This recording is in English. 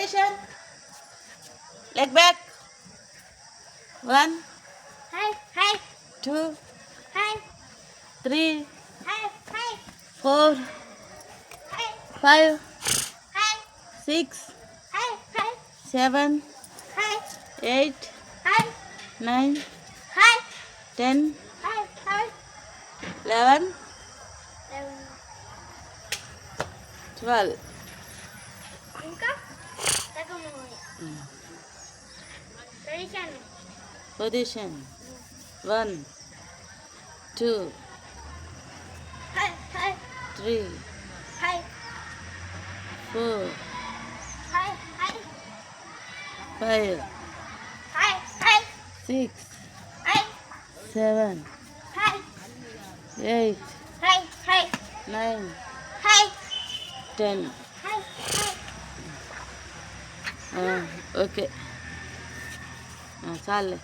Position. Leg back. 1, Hi, hi, 2, hi, 3, hi, hi, 4, hi, 5, hi, 6, hi, hi, 7, hi, 8, hi, 9, hi, 10, hi, hi. 11, 12. ఇంకా తగ్గము tradition Position. 1, 2, హై హై 3, హై 4, హై హై 5, హై హై 6, హై 7, హై 8, హై హై 9, హై 10. హై హై Okay. చాలే